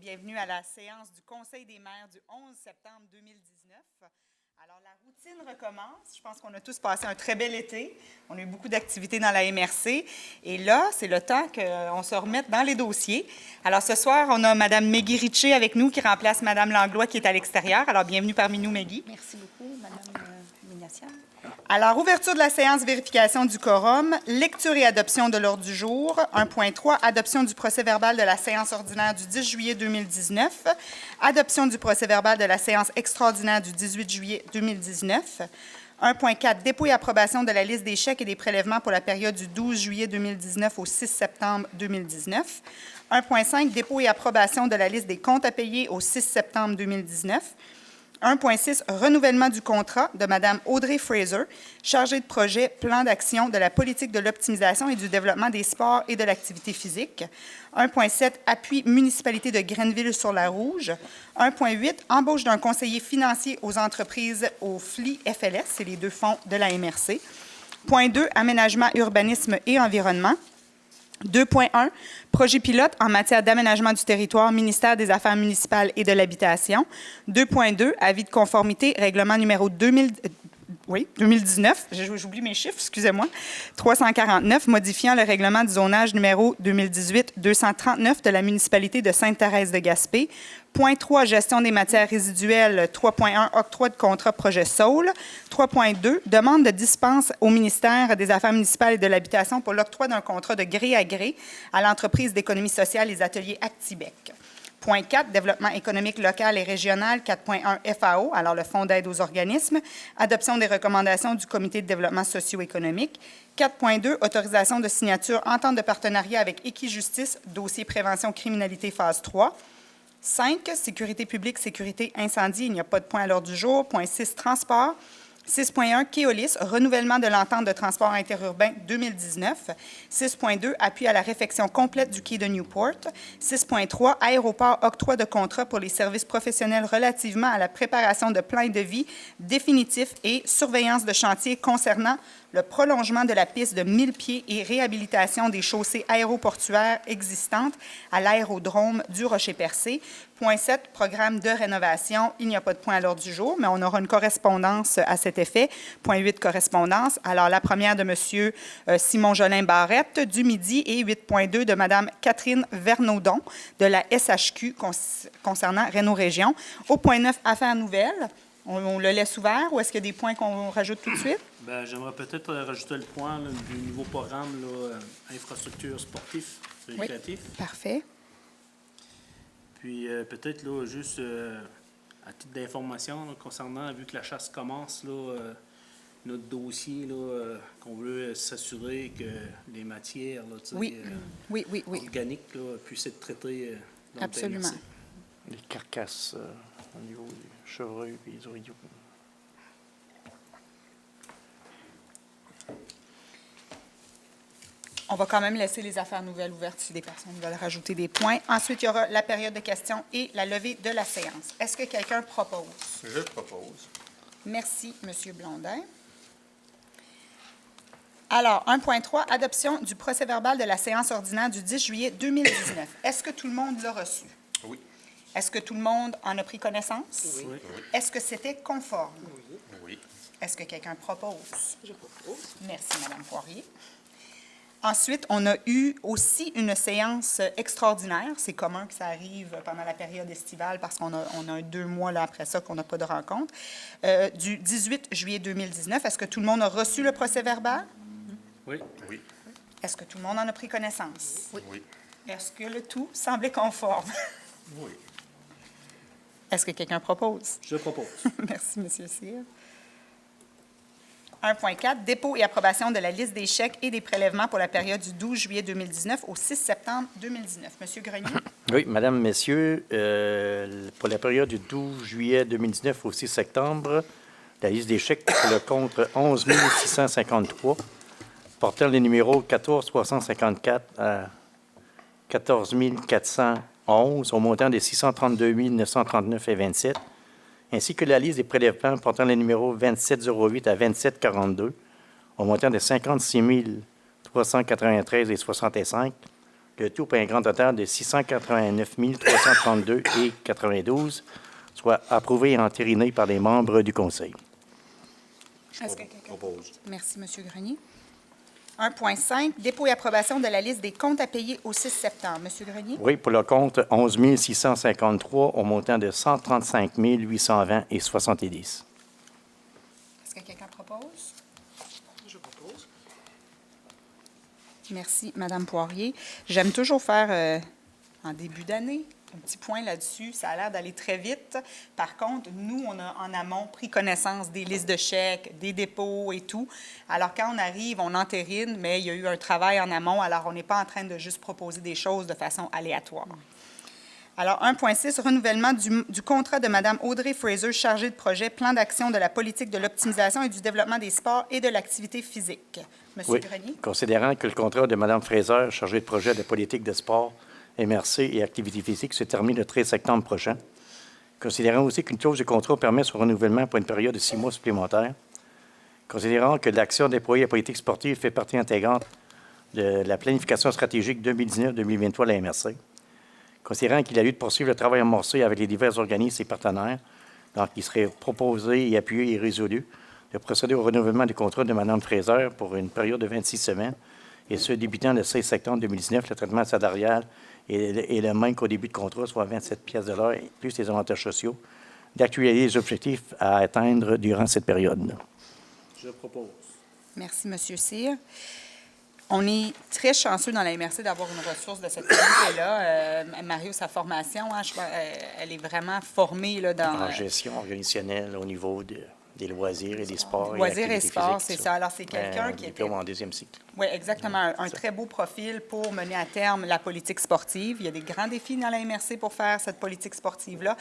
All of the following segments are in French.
bienvenue à la séance du Conseil des maires du 11 septembre 2019. Alors, la routine recommence. Je pense qu'on a tous passé un très bel été. On a eu beaucoup d'activités dans la MRC. Et là, c'est le temps qu'on se remette dans les dossiers. Alors, ce soir, on a Mme Meggy Richer avec nous qui remplace Mme Langlois qui est à l'extérieur. Alors, bienvenue parmi nous, Meggy. Merci beaucoup, Mme Mignatière. Alors, ouverture de la séance, vérification du quorum, lecture et adoption de l'ordre du jour. 1.3, adoption du procès-verbal de la séance ordinaire du 10 juillet 2019. Adoption du procès-verbal de la séance extraordinaire du 18 juillet 2019. 1.4, dépôt et approbation de la liste des chèques et des prélèvements pour la période du 12 juillet 2019 au 6 septembre 2019. 1.5, dépôt et approbation de la liste des comptes à payer au 6 septembre 2019. 1.6, renouvellement du contrat de Mme Audrey Fraser, chargée de projet Plan d'action de la politique de l'optimisation et du développement des sports et de l'activité physique. 1.7, appui municipalité de Grenville-sur-la-Rouge. 1.8, embauche d'un conseiller financier aux entreprises au FLI-FLS, c'est les deux fonds de la MRC. Point 2, aménagement, urbanisme et environnement. 2.1, projet pilote en matière d'aménagement du territoire, ministère des Affaires municipales et de l'Habitation. 2.2, avis de conformité, règlement numéro 2019, j'oublie mes chiffres, excusez-moi, 349, modifiant le règlement du zonage numéro 2018-239 de la municipalité de Sainte-Thérèse-de-Gaspé. Point 3, gestion des matières résiduelles. 3.1, octroi de contrat projet Saule. 3.2, demande de dispense au ministère des Affaires municipales et de l'Habitation pour l'octroi d'un contrat de gré à gré à l'entreprise d'économie sociale Les Ateliers Actibec. Point 4, développement économique local et régional. 4.1, FAO, alors le Fonds d'aide aux organismes. Adoption des recommandations du Comité de développement socio-économique. 4.2, autorisation de signature, entente de partenariat avec Équijustice, dossier prévention criminalité phase 3. 5, sécurité publique, sécurité incendie, il n'y a pas de point à l'ordre du jour. Point 6, transport. 6.1, Keolis, renouvellement de l'entente de transport interurbain 2019. 6.2, appui à la réfection complète du quai de Newport. 6.3, aéroport, octroi de contrat pour les services professionnels relativement à la préparation de plans de vie définitifs et surveillance de chantier concernant le prolongement de la piste de 1000 pieds et réhabilitation des chaussées aéroportuaires existantes à l'aérodrome du Rocher-Percé. Point 7, programme de rénovation. Il n'y a pas de point à l'ordre du jour, mais on aura une correspondance à cet effet. Point 8, correspondance. Alors, la première de M. Simon Jolin-Barrette du Midi et 8.2 de Mme Catherine Vernaudon de la SHQ concernant Réno-Région. Au point 9, affaires nouvelles. On le laisse ouvert ou est-ce qu'il y a des points qu'on rajoute tout de suite? Bien, j'aimerais peut-être rajouter le point là, du nouveau programme là, infrastructure sportive récréatif. Oui, parfait. Puis peut-être là, juste à titre d'information là, concernant, vu que la chasse commence, là, notre dossier, là, qu'on veut s'assurer que les matières là, oui. organiques là, puissent être traitées dans absolument. le Les carcasses au niveau des chevreuils et des orignaux. On va quand même laisser les affaires nouvelles ouvertes si des personnes veulent rajouter des points. Ensuite, il y aura la période de questions et la levée de la séance. Est-ce que quelqu'un propose? Je propose. Merci, M. Blondin. Alors, 1.3, adoption du procès-verbal de la séance ordinaire du 10 juillet 2019. Est-ce que tout le monde l'a reçu? Oui. Est-ce que tout le monde en a pris connaissance? Oui. Est-ce que c'était conforme? Oui. Oui. Est-ce que quelqu'un propose? Je propose. Merci, Mme Poirier. Ensuite, on a eu aussi une séance extraordinaire. C'est commun que ça arrive pendant la période estivale parce qu'on a 2 mois là, après ça qu'on n'a pas de rencontre. Du 18 juillet 2019, est-ce que tout le monde a reçu le procès-verbal? Oui. Oui. Est-ce que tout le monde en a pris connaissance? Oui. Oui. Est-ce que le tout semblait conforme? Oui. Est-ce que quelqu'un propose? Je propose. Merci, M. Cyr. 1.4, dépôt et approbation de la liste des chèques et des prélèvements pour la période du 12 juillet 2019 au 6 septembre 2019. M. Grenier. Oui, Madame, Messieurs, pour la période du 12 juillet 2019 au 6 septembre, la liste des chèques pour le compte 11 653, portant les numéros 14 354 à 14 411 au montant de 632 939,27, ainsi que la liste des prélèvements portant les numéros 2708 à 2742 au montant de 56 393,65, le tout pour un grand total de 689 332,92, soit approuvé et entériné par les membres du Conseil. Est-ce que quelqu'un... Propose. Merci, M. Grenier. 1.5, dépôt et approbation de la liste des comptes à payer au 6 septembre. M. Grenier? Oui, pour le compte 11 653 au montant de 135 820,70. Est-ce que quelqu'un propose? Je propose. Merci, Mme Poirier. J'aime toujours faire, en début d'année, un petit point là-dessus. Ça a l'air d'aller très vite. Par contre, nous, on a en amont pris connaissance des listes de chèques, des dépôts et tout. Alors, quand on arrive, on entérine, mais il y a eu un travail en amont. Alors, on n'est pas en train de juste proposer des choses de façon aléatoire. Alors, 1.6, renouvellement du contrat de Mme Audrey Fraser, chargée de projet, plan d'action de la politique de l'optimisation et du développement des sports et de l'activité physique. Monsieur Oui, Grenier? considérant que le contrat de Mme Fraser, chargée de projet de politique de sport, MRC et activité physique, se termine le 13 septembre prochain. Considérant aussi qu'une clause du contrat permet son renouvellement pour une période de 6 mois supplémentaires. Considérant que l'action déployée à la politique sportive fait partie intégrante de la planification stratégique 2019-2023 de la MRC. Considérant qu'il a lieu de poursuivre le travail amorcé avec les divers organismes et partenaires, donc il serait proposé et appuyé et résolu de procéder au renouvellement du contrat de Mme Fraser pour une période de 26 semaines, et ce, débutant le 16 septembre 2019, le traitement salarial est le même qu'au début de contrat, soit 27 pièces de l'heure, plus les avantages sociaux, d'actualiser les objectifs à atteindre durant cette période. Je propose. Merci, M. Cyr. On est très chanceux dans la MRC d'avoir une ressource de cette qualité-là. Mario, sa formation, hein, elle est vraiment formée là, dans... En gestion organisationnelle au niveau des loisirs et des sports. Loisirs et activités sports, physiques, c'est ça. Alors, c'est quelqu'un qui était... diplôme en deuxième cycle. Oui, exactement. Un très beau profil pour mener à terme la politique sportive. Il y a des grands défis dans la MRC pour faire cette politique sportive-là.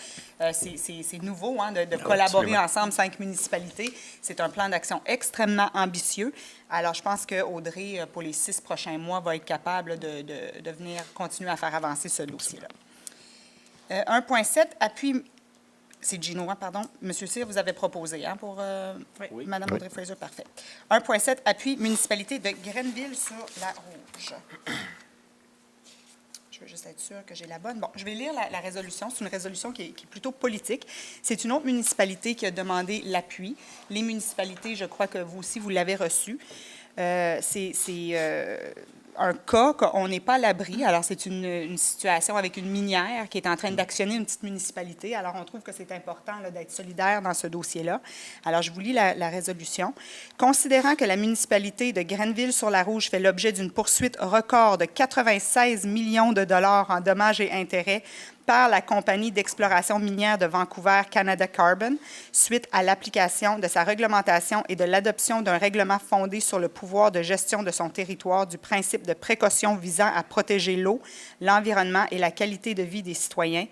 C'est nouveau hein, de collaborer absolument. ensemble, 5 municipalités. C'est un plan d'action extrêmement ambitieux. Alors, je pense qu'Audrey, pour les 6 prochains mois, va être capable de venir continuer à faire avancer ce dossier-là. 1.7, appui... C'est Gino, pardon. Monsieur Cyr, vous avez proposé hein, pour Oui. Mme Oui. Audrey Fraser. Parfait. 1.7, appui municipalité de Grenville-sur-la-Rouge. Je veux juste être sûre que j'ai la bonne. Bon, je vais lire la résolution. C'est une résolution qui est plutôt politique. C'est une autre municipalité qui a demandé l'appui. Les municipalités, je crois que vous aussi, vous l'avez reçu. C'est un cas qu'on n'est pas à l'abri. Alors, c'est une situation avec une minière qui est en train d'actionner une petite municipalité. Alors, on trouve que c'est important là, d'être solidaire dans ce dossier-là. Alors, je vous lis la résolution. Considérant que la municipalité de Grenville-sur-la-Rouge fait l'objet d'une poursuite record de 96 millions de dollars en dommages et intérêts par la compagnie d'exploration minière de Vancouver, Canada Carbon, suite à l'application de sa réglementation et de l'adoption d'un règlement fondé sur le pouvoir de gestion de son territoire du principe de précaution visant à protéger l'eau, l'environnement et la qualité de vie des citoyens,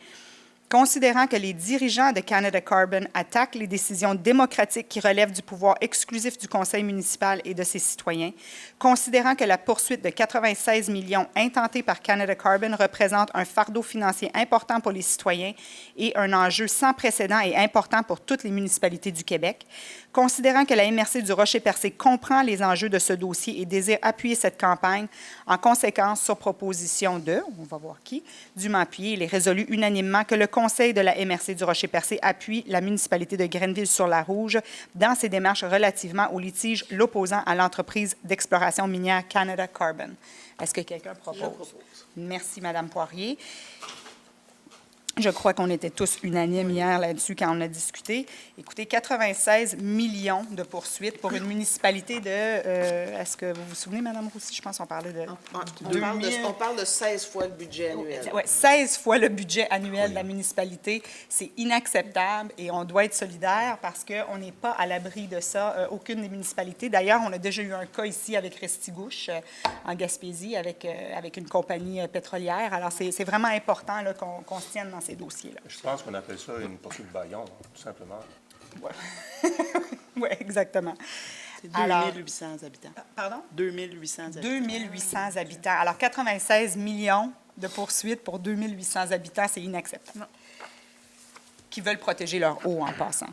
considérant que les dirigeants de Canada Carbon attaquent les décisions démocratiques qui relèvent du pouvoir exclusif du conseil municipal et de ses citoyens, considérant que la poursuite de 96 millions intentée par Canada Carbon représente un fardeau financier important pour les citoyens et un enjeu sans précédent et important pour toutes les municipalités du Québec, considérant que la MRC du Rocher-Percé comprend les enjeux de ce dossier et désire appuyer cette campagne, en conséquence, sur proposition de, on va voir qui, dûment appuyé, il est résolu unanimement que le Conseil de la MRC du Rocher-Percé appuie la municipalité de Grenville-sur-la-Rouge dans ses démarches relativement au litige l'opposant à l'entreprise d'exploration minière Canada Carbon. Est-ce que quelqu'un propose? Je propose. Merci, Mme Poirier. Je crois qu'on était tous unanimes hier là-dessus quand on a discuté. Écoutez, 96 millions de poursuites pour une municipalité de... est-ce que vous vous souvenez, Mme Roussy? Je pense qu'on parlait de... On parle de 16 fois le budget annuel. Ouais, 16 fois le budget annuel de la municipalité. C'est inacceptable et on doit être solidaire parce qu'on n'est pas à l'abri de ça, aucune des municipalités. D'ailleurs, on a déjà eu un cas ici avec Restigouche, en Gaspésie, avec une compagnie pétrolière. Alors, c'est vraiment important là, qu'on se tienne dans ces dossiers-là. Je pense qu'on appelle ça une poursuite baillon, tout simplement. Oui, exactement. C'est Alors- 2800 habitants. Pardon? 2800 habitants. 2800 habitants. Alors, 96 millions de poursuites pour 2800 habitants, c'est inacceptable. Qui veulent protéger leur eau en passant.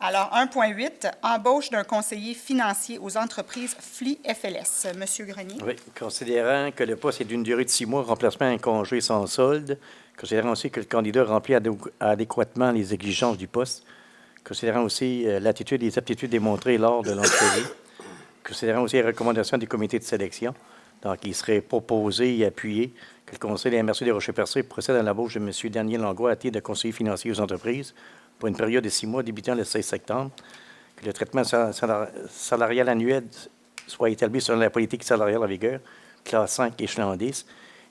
Alors, 1.8, embauche d'un conseiller financier aux entreprises FLS. Monsieur Grenier. Oui, considérant que le poste est d'une durée de 6 mois, remplacement à un congé sans solde, considérant aussi que le candidat remplit adéquatement les exigences du poste, considérant aussi l'attitude et les aptitudes démontrées lors de l'entrevue, considérant aussi les recommandations du comité de sélection. Donc, il serait proposé et appuyé que le conseil de la MRC de Rocher-Percé procède à l'embauche de M. Daniel Langlois à titre de conseiller financier aux entreprises pour une période de 6 mois débutant le 16 septembre, que le traitement salarial annuel soit établi selon la politique salariale en vigueur, classe 5, échelon 10,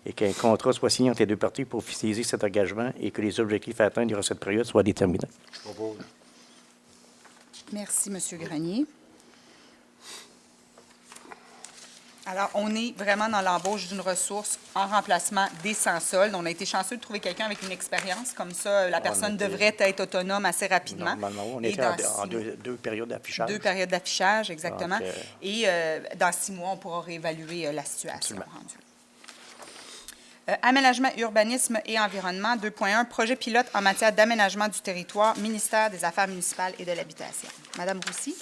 et qu'un contrat soit signé entre les deux parties pour officialiser cet engagement et que les objectifs à atteindre durant cette période soient déterminés. Je propose. Merci, Monsieur Grenier. Alors, on est vraiment dans l'embauche d'une ressource en remplacement des sans-soldes. On a été chanceux de trouver quelqu'un avec une expérience. Comme ça, la personne devrait être autonome assez rapidement. Normalement, on Et était en deux périodes d'affichage. 2 périodes d'affichage, exactement. Donc, Et dans 6 mois, on pourra réévaluer la situation. Aménagement, urbanisme et environnement, 2.1, projet pilote en matière d'aménagement du territoire, ministère des Affaires municipales et de l'Habitation. Madame Roussy.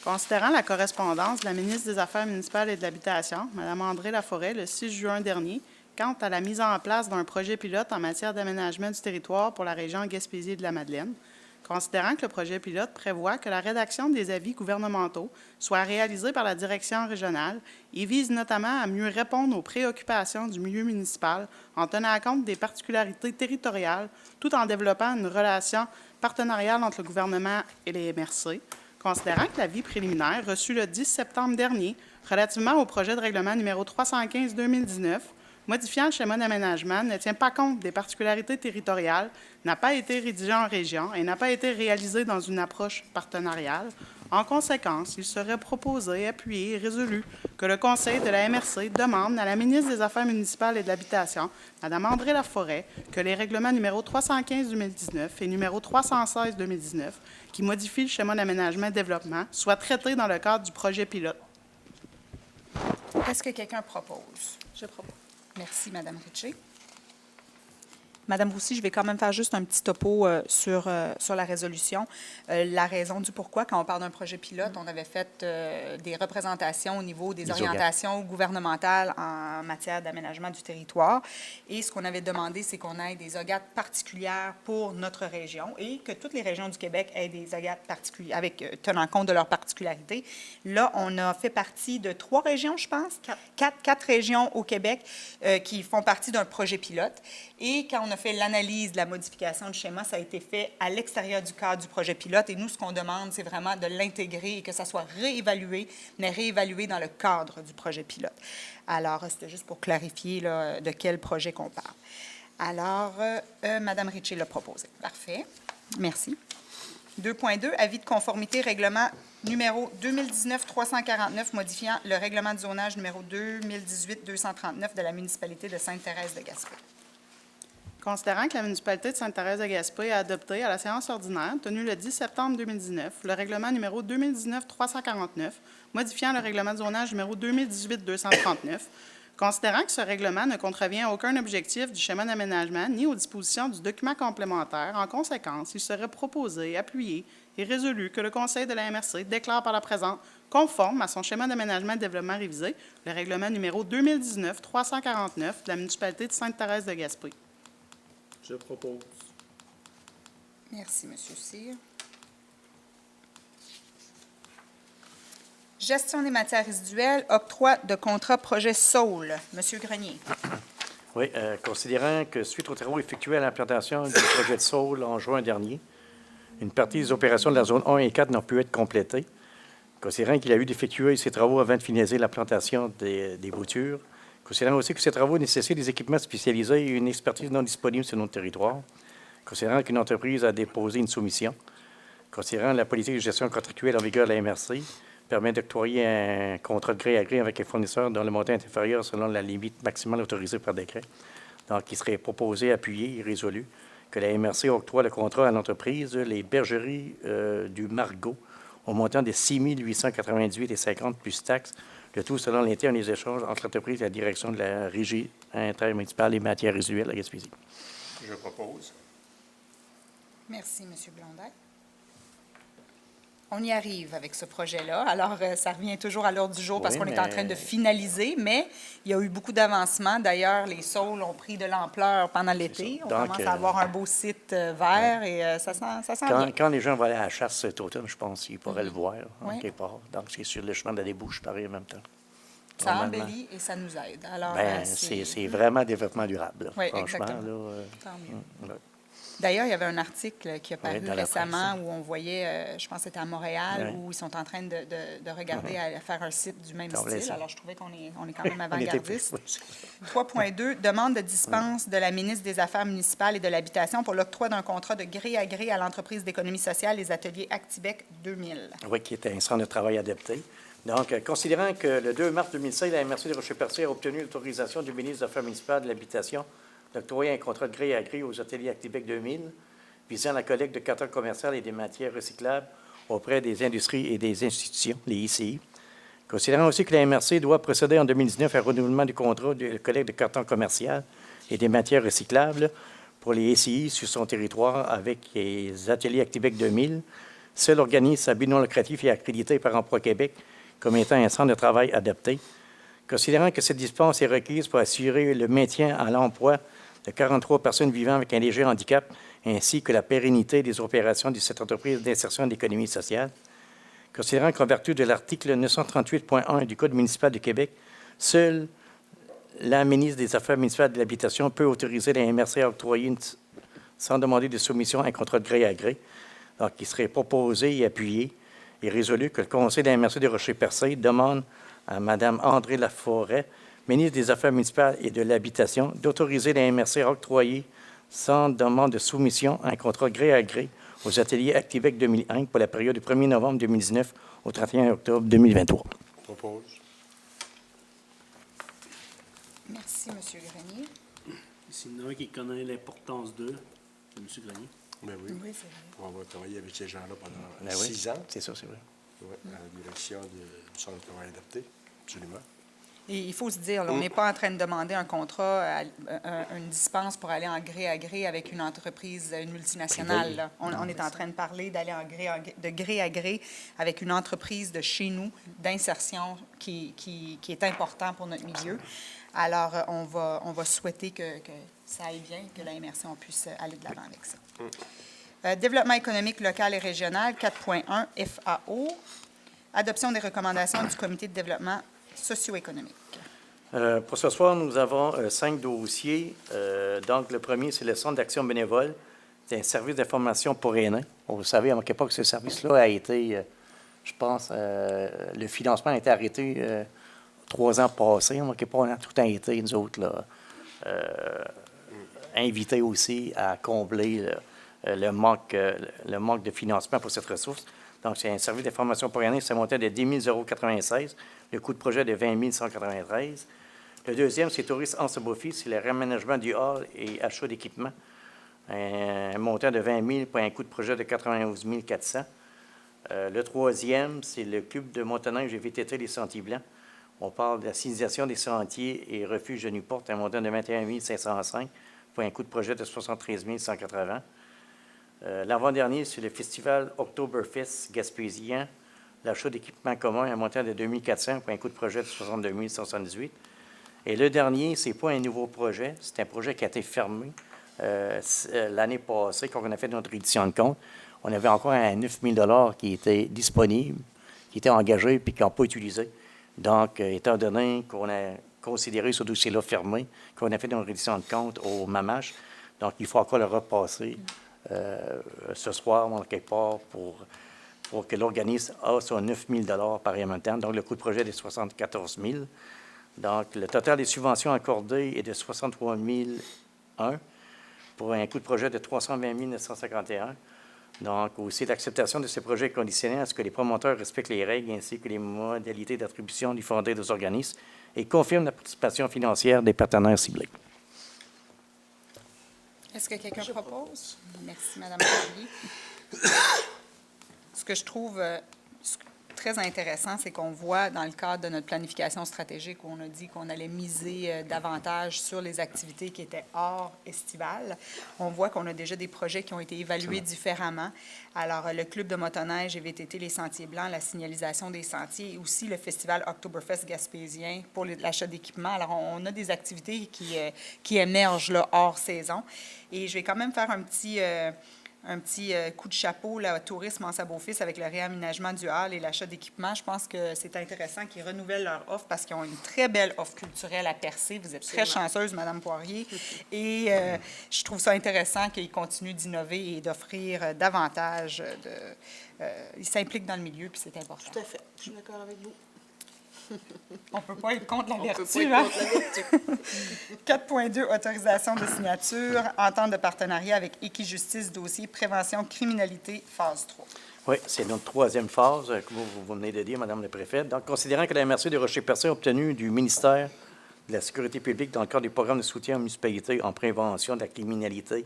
Considérant la correspondance de la ministre des Affaires municipales et de l'Habitation, Mme André Laforêt, le 6 juin dernier, quant à la mise en place d'un projet pilote en matière d'aménagement du territoire pour la région Gaspésie et de la Madeleine, considérant que le projet pilote prévoit que la rédaction des avis gouvernementaux soit réalisée par la direction régionale et vise notamment à mieux répondre aux préoccupations du milieu municipal en tenant compte des particularités territoriales, tout en développant une relation partenariale entre le gouvernement et les MRC, considérant que l'avis préliminaire reçu le 10 septembre dernier relativement au projet de règlement numéro 315-2019, modifiant le schéma d'aménagement, ne tient pas compte des particularités territoriales, n'a pas été rédigé en région et n'a pas été réalisé dans une approche partenariale. En conséquence, il serait proposé, appuyé et résolu que le Conseil de la MRC demande à la ministre des Affaires municipales et de l'Habitation, Mme André Laforêt, que les règlements numéro 315-2019 et numéro 316-2019, qui modifient le schéma d'aménagement et développement, soient traités dans le cadre du projet pilote. Est-ce que quelqu'un propose? Je propose. Merci, Mme Richer. Madame Roussy, je vais quand même faire juste un petit topo sur la résolution. La raison du pourquoi, quand on parle d'un projet pilote, on avait fait des représentations au niveau des orientations gouvernementales en matière d'aménagement du territoire. Et ce qu'on avait demandé, c'est qu'on ait des OGAT particulières pour notre région et que toutes les régions du Québec aient des OGAT particuliers, tenant compte de leurs particularités. Là, on a fait partie de 3 régions, je pense, 4 régions au Québec qui font partie d'un projet pilote. Et quand on a fait l'analyse de la modification du schéma, ça a été fait à l'extérieur du cadre du projet pilote. Et nous, ce qu'on demande, c'est vraiment de l'intégrer et que ça soit réévalué, mais réévalué dans le cadre du projet pilote. Alors, c'était juste pour clarifier là, de quel projet qu'on parle. Alors, Mme Richer l'a proposé. Parfait. Merci. 2.2, avis de conformité, règlement numéro 2019-349, modifiant le règlement de zonage numéro 2018-239 de la municipalité de Sainte-Thérèse-de-Gaspé. Considérant que la municipalité de Sainte-Thérèse-de-Gaspé a adopté à la séance ordinaire tenue le 10 septembre 2019 le règlement numéro 2019-349, modifiant le règlement de zonage numéro 2018-239, considérant que ce règlement ne contrevient à aucun objectif du schéma d'aménagement ni aux dispositions du document complémentaire, en conséquence, il serait proposé, appuyé et résolu que le Conseil de la MRC déclare par la présente conforme à son schéma d'aménagement et de développement révisé le règlement numéro 2019-349 de la municipalité de Sainte-Thérèse-de-Gaspé. Je propose. Merci, M. Cyr. Gestion des matières résiduelles, octroi de contrat projet SAUL. M. Grenier. Oui, considérant que suite aux travaux effectués à l'implantation du projet de Saul en juin dernier, une partie des opérations de la zone 1 et 4 n'ont pu être complétées, considérant qu'il a eu d'effectuer ces travaux avant de finaliser la plantation des boutures, considérant aussi que ces travaux nécessitent des équipements spécialisés et une expertise non disponible sur notre territoire, considérant qu'une entreprise a déposé une soumission, considérant la politique de gestion contractuelle en vigueur de la MRC, permet d'octroyer un contrat de gré à gré avec un fournisseur dont le montant est inférieur selon la limite maximale autorisée par décret. Donc, il serait proposé, appuyé et résolu que la MRC octroie le contrat à l'entreprise Les Bergeries du Margot au montant de 6 898,50 plus taxes, le tout selon l'interne des échanges entre l'entreprise et la direction de la Régie intermunicipale des matières résiduelles à Gaspésie. Je propose. Merci, M. Blondet. On y arrive avec ce projet-là. Alors, ça revient toujours à l'ordre du jour parce Oui, qu'on est en mais- train de finaliser, mais il y a eu beaucoup d'avancements. D'ailleurs, les saules ont pris de l'ampleur pendant l'été. On Donc, commence à avoir un beau site vert et ça sent bien. Quand les gens vont aller à la chasse cet automne, je pense qu'ils pourraient le voir, Oui. en quelque part. Donc, c'est sur le chemin de la débouche, pareil, en même temps. Ça Normalement. embellit et ça nous aide. Alors, Ben, c'est vraiment développement durable, là, Oui, franchement. exactement. Là, Tant mieux. là. D'ailleurs, il y avait un article qui a paru dans la récemment presse. où on voyait, je pense que c'était à Montréal, Oui. où ils sont en train de regarder à faire un site du même Semblait style. ça. Alors, je trouvais qu'on est quand même On était avant-gardiste. plus- 3.2, demande de dispense de la ministre des Affaires municipales et de l'Habitation pour l'octroi d'un contrat de gré à gré à l'entreprise d'économie sociale, les ateliers Actibec 2000. Oui, qui était un centre de travail adapté. Donc, considérant que le 2 mars 2016, la MRC de Rocher-Percé a obtenu l'autorisation du ministre des Affaires municipales et de l'Habitation d'octroyer un contrat de gré à gré aux ateliers Actibec 2000 visant la collecte de carton commercial et des matières recyclables auprès des industries et des institutions, les ICI. Considérant aussi que la MRC doit procéder en 2019 à un renouvellement du contrat de collecte de carton commercial et des matières recyclables pour les ICI sur son territoire avec les ateliers Actibec 2000, seul organisme à but non lucratif et accrédité par Emploi Québec comme étant un centre de travail adapté. Considérant que cette dispense est requise pour assurer le maintien à l'emploi de 43 personnes vivant avec un léger handicap, ainsi que la pérennité des opérations de cette entreprise d'insertion de l'économie sociale. Considérant qu'en vertu de l'article 938.1 du Code municipal du Québec, seule la ministre des Affaires municipales et de l'Habitation peut autoriser la MRC à octroyer, sans demander de soumission, un contrat de gré à gré. Donc, il serait proposé et appuyé et résolu que le Conseil de la MRC de Rocher-Percé demande à Mme André Laforêt, ministre des Affaires municipales et de l'Habitation, d'autoriser la MRC à octroyer, sans demande de soumission, un contrat gré à gré aux ateliers Actibec 2001 pour la période du 1er novembre 2019 au 31 octobre 2023. Propose. Merci, M. Grenier. S'il y en a un qui connaît l'importance d'eux, c'est M. Grenier. Ben oui. Oui, c'est vrai. Pour avoir travaillé avec ces gens-là pendant Ben oui, 6 ans, c'est ça, c'est vrai. ouais, à la direction du centre de travail adapté, absolument. Et il faut se dire, là, on n'est pas en train de demander un contrat, une dispense pour aller en gré à gré avec une entreprise, une multinationale. Là. On est en train de parler d'aller de gré à gré avec une entreprise de chez nous, d'insertion, qui est important pour notre milieu. Alors, on va souhaiter que ça aille bien, que la MRC, on puisse aller de l'avant avec ça. Développement économique local et régional, 4.1 FAO. Adoption des recommandations du Comité de développement socio-économique. Pour ce soir, nous avons 5 dossiers. Donc, le premier, c'est le Centre d'action bénévole. C'est un service d'information pour aînés. Vous savez, à quelque part que ce service-là a été, je pense, le financement a été arrêté 3 ans passés. À quelque part, on a tout le temps été, nous autres, là, invités aussi à combler le manque de financement pour cette ressource. Donc, c'est un service d'information pour aînés, c'est monté de 10 096, le coût de projet de 20 193. Le deuxième, c'est Tourisme en Bofi, c'est le réaménagement du hall et achat d'équipement, un montant de 20 000 pour un coût de projet de 91 400. Le troisième, c'est le club de motoneige et VTT des Sentiers Blancs. On parle de la signalisation des sentiers et refuge de Newport, un montant de 21 505 pour un coût de projet de 73 180. L'avant-dernier, c'est le festival Oktoberfest gaspésien, l'achat d'équipements communs, un montant de 2 400 pour un coût de projet de 62 178. Et le dernier, ce n'est pas un nouveau projet, c'est un projet qui a été fermé l'année passée, quand on a fait notre édition de compte. On avait encore un 9 000 qui était disponible, qui était engagé puis qui n'a pas utilisé. Donc, étant donné qu'on a considéré ce dossier-là fermé, qu'on a fait notre édition de compte au MAMACH, donc il faut encore le repasser ce soir, en quelque part, pour que l'organisme ait son 9 000 par en même temps. Donc, le coût de projet est de 74 000. Donc, le total des subventions accordées est de 63 001 pour un coût de projet de 320 951. Donc, aussi, l'acceptation de ce projet est conditionnée à ce que les promoteurs respectent les règles ainsi que les modalités d'attribution du fondé des organismes et confirment la participation financière des partenaires ciblés. Est-ce que quelqu'un propose? Merci, Mme Carlier. Ce que je trouve très intéressant, c'est qu'on voit dans le cadre de notre planification stratégique où on a dit qu'on allait miser davantage sur les activités qui étaient hors estivales, on voit qu'on a déjà des projets qui ont été évalués différemment. Alors, le club de motoneige et VTT Les Sentiers Blancs, la signalisation des sentiers et aussi le festival Oktoberfest gaspésien pour l'achat d'équipements. Alors, on a des activités qui émergent là, hors saison. Et je vais quand même faire un petit coup de chapeau là, au tourisme en Sabot-Fils avec le réaménagement du hall et l'achat d'équipements. Je pense que c'est intéressant qu'ils renouvellent leur offre parce qu'ils ont une très belle offre culturelle à percer. Vous êtes très chanceuse, Mme Poirier. Et je trouve ça intéressant qu'ils continuent d'innover et d'offrir davantage. Ils s'impliquent dans le milieu, puis c'est important. Tout à fait. Je suis d'accord avec vous. On ne peut pas être contre la On vertu. peut pas être contre la vertu. 4.2, autorisation de signature, entente de partenariat avec Équijustice, dossier prévention criminalité, phase 3. Oui, c'est notre troisième phase, que vous venez de dire, Madame la préfète. Donc, considérant que la MRC de Rocher-Percé a obtenu du ministère de la Sécurité publique, dans le cadre du programme de soutien aux municipalités en prévention de la criminalité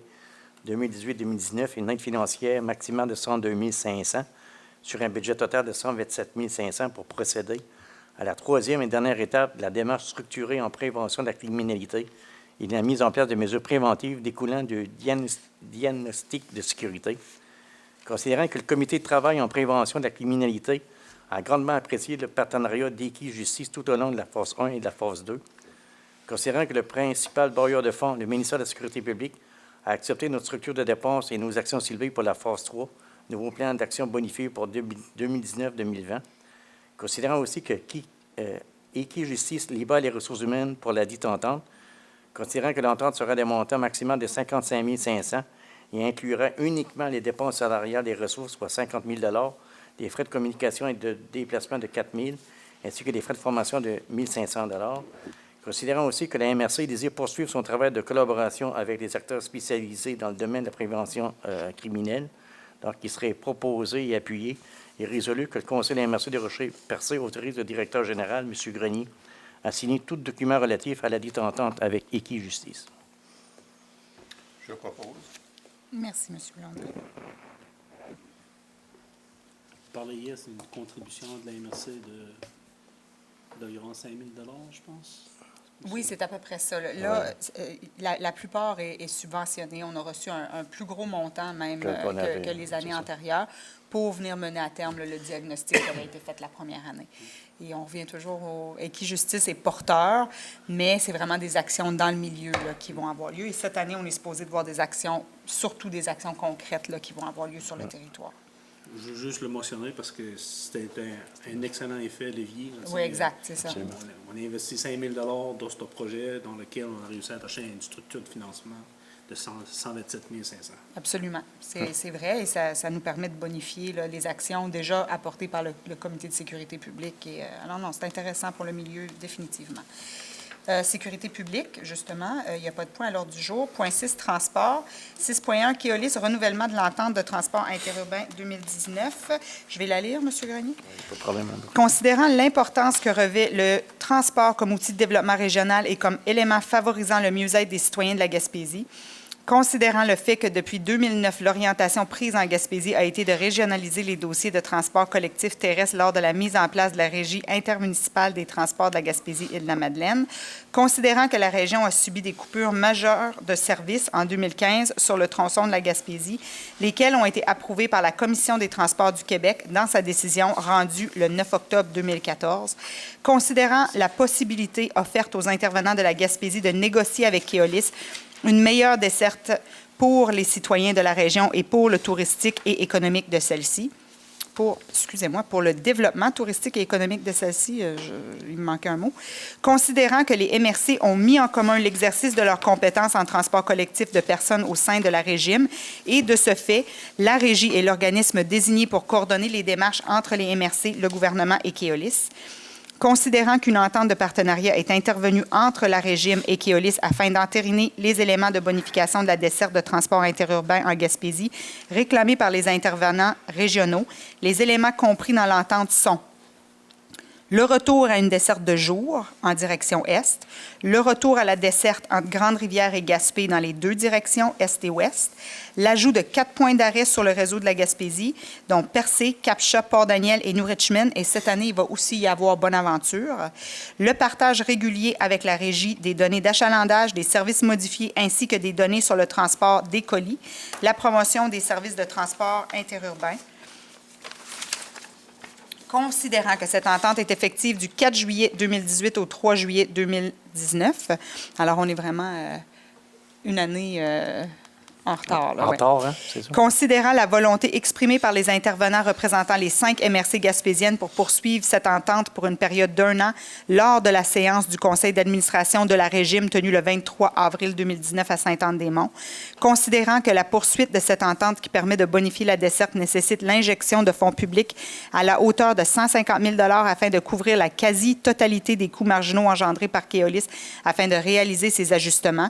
2018-2019, une aide financière maximale de 102 500 sur un budget total de 127 500 pour procéder à la troisième et dernière étape de la démarche structurée en prévention de la criminalité et de la mise en place de mesures préventives découlant du diagnostic de sécurité. Considérant que le comité de travail en prévention de la criminalité a grandement apprécié le partenariat d'Équijustice tout au long de la phase 1 et de la phase 2, considérant que le principal bailleur de fonds, le ministère de la Sécurité publique, a accepté notre structure de dépenses et nos actions ciblées pour la phase 3, nouveau plan d'action bonifié pour 2019-2020, considérant aussi que Équijustice libère les ressources humaines pour la dite entente, considérant que l'entente sera des montants maximum de 55 500 et inclura uniquement les dépenses salariales des ressources, soit 50 000 des frais de communication et de déplacement de 4 000 ainsi que des frais de formation de 1 500 considérant aussi que la MRC désire poursuivre son travail de collaboration avec les acteurs spécialisés dans le domaine de la prévention criminelle, donc il serait proposé et appuyé et résolu que le Conseil de la MRC de Rocher-Percé autorise le directeur général, M. Grenier, à signer tout document relatif à la dite entente avec Équijustice. Je propose. Merci, M. Landry. Vous parlez hier, c'est une contribution de la MRC d'environ 5 000 je pense. Oui, c'est à peu près ça. Là, la plupart est subventionnée. On a reçu un plus gros montant même que les années antérieures pour venir mener à terme le diagnostic qui avait été fait la première année. Et on revient toujours au Équijustice est porteur, mais c'est vraiment des actions dans le milieu là, qui vont avoir lieu. Et cette année, on est supposé de voir des actions, surtout des actions concrètes là, qui vont avoir lieu sur le territoire. Je veux juste le mentionner parce que c'était un excellent effet levier. Là, oui, exact, c'est ça. On a investi 5 000 dans ce projet dans lequel on a réussi à attacher une structure de financement de 127 500. Absolument. C'est vrai et ça nous permet de bonifier là, les actions déjà apportées par le Comité de sécurité publique. Et, alors non, c'est intéressant pour le milieu définitivement. Sécurité publique, justement, il n'y a pas de point à l'ordre du jour. Point 6, transport. 6.1, Keolis, renouvellement de l'entente de transport interurbain 2019. Je vais la lire, M. Grenier. Pas de problème. Considérant l'importance que revêt le transport comme outil de développement régional et comme élément favorisant le mieux-être des citoyens de la Gaspésie, considérant le fait que depuis 2009, l'orientation prise en Gaspésie a été de régionaliser les dossiers de transport collectif terrestre lors de la mise en place de la Régie intermunicipale des transports de la Gaspésie et de la Madeleine, considérant que la région a subi des coupures majeures de services en 2015 sur le tronçon de la Gaspésie, lesquelles ont été approuvées par la Commission des transports du Québec dans sa décision rendue le 9 octobre 2014, considérant la possibilité offerte aux intervenants de la Gaspésie de négocier avec Keolis une meilleure desserte pour les citoyens de la région et pour le touristique et économique de celle-ci. Pour le développement touristique et économique de celle-ci, il me manquait un mot. Considérant que les MRC ont mis en commun l'exercice de leurs compétences en transport collectif de personnes au sein de la régime et, de ce fait, la Régie est l'organisme désigné pour coordonner les démarches entre les MRC, le gouvernement et Keolis. Considérant qu'une entente de partenariat est intervenue entre la Régime et Keolis afin d'entériner les éléments de bonification de la desserte de transport interurbain en Gaspésie réclamés par les intervenants régionaux, les éléments compris dans l'entente sont le retour à une desserte de jour en direction est, le retour à la desserte entre Grande-Rivière et Gaspé dans les deux directions, est et ouest, l'ajout de 4 points d'arrêt sur le réseau de la Gaspésie, dont Percé, Cap-Chat, Port-Daniel et New Richmond, et cette année, il va aussi y avoir Bonaventure, le partage régulier avec la Régie des données d'achalandage, des services modifiés ainsi que des données sur le transport des colis, la promotion des services de transport interurbain. Considérant que cette entente est effective du 4 juillet 2018 au 3 juillet 2019, alors on est vraiment une année en retard. Là, En retard, hein, c'est ça? Considérant la volonté exprimée par les intervenants représentant les 5 MRC gaspésiennes pour poursuivre cette entente pour une période d'1 an lors de la séance du conseil d'administration de la Régime tenue le 23 avril 2019 à Sainte-Anne-des-Monts, considérant que la poursuite de cette entente qui permet de bonifier la desserte nécessite l'injection de fonds publics à la hauteur de 150 000 $ afin de couvrir la quasi-totalité des coûts marginaux engendrés par Keolis afin de réaliser ces ajustements,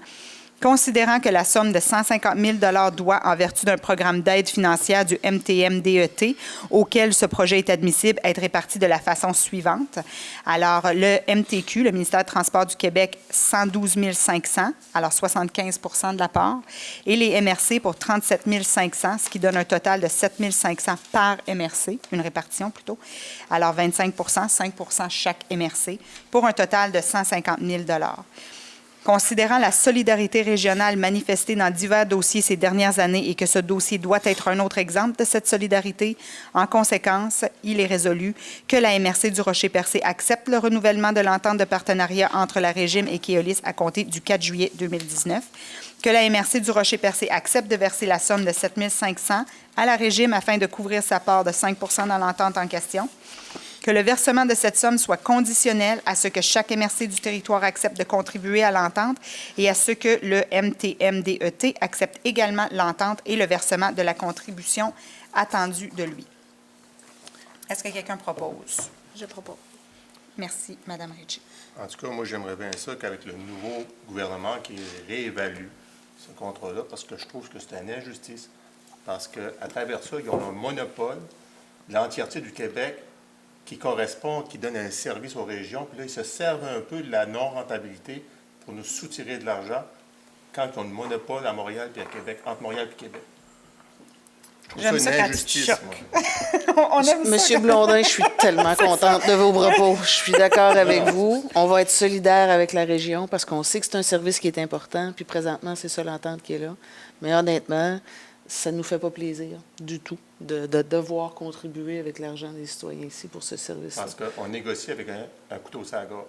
considérant que la somme de 150 000 $ doit, en vertu d'un programme d'aide financière du MTM-DET, auquel ce projet est admissible, être réparti de la façon suivante. Alors, le MTQ, le ministère des Transports du Québec, 112 500, alors 75 % de la part, et les MRC pour 37 500, ce qui donne un total de 7 500 par MRC, une répartition plutôt, alors 25 % 5 % chaque MRC, pour un total de 150 000 $. Considérant la solidarité régionale manifestée dans divers dossiers ces dernières années et que ce dossier doit être un autre exemple de cette solidarité, en conséquence, il est résolu que la MRC du Rocher-Percé accepte le renouvellement de l'entente de partenariat entre la Régime et Keolis à compter du 4 juillet 2019, que la MRC du Rocher-Percé accepte de verser la somme de 7 500 à la Régime afin de couvrir sa part de 5 % dans l'entente en question, que le versement de cette somme soit conditionnel à ce que chaque MRC du territoire accepte de contribuer à l'entente et à ce que le MTM-DET accepte également l'entente et le versement de la contribution attendue de lui. Est-ce que quelqu'un propose? Je propose. Merci, Mme Ricci. En tout cas, moi, j'aimerais bien ça qu'avec le nouveau gouvernement qui réévalue ce contrat-là, parce que je trouve que c'est une injustice. Parce qu'à travers ça, ils ont un monopole de l'entièreté du Québec qui correspond, qui donne un service aux régions. Puis là, ils se servent un peu de la non-rentabilité pour nous soutirer de l'argent quand ils ont le monopole à Montréal et à Québec, entre Montréal et Québec. Je trouve J'aime ça ça une quand tu te injustice, choques. moi. On aime ça. Monsieur Blondin, je suis tellement contente de vos propos. Je suis d'accord avec vous. On va être solidaire avec la région parce qu'on sait que c'est un service qui est important. Puis présentement, c'est ça l'entente qui est là. Mais honnêtement, ça ne nous fait pas plaisir du tout de devoir contribuer avec l'argent des citoyens ici pour ce service-là. Parce qu'on négocie avec un couteau sur la gorge.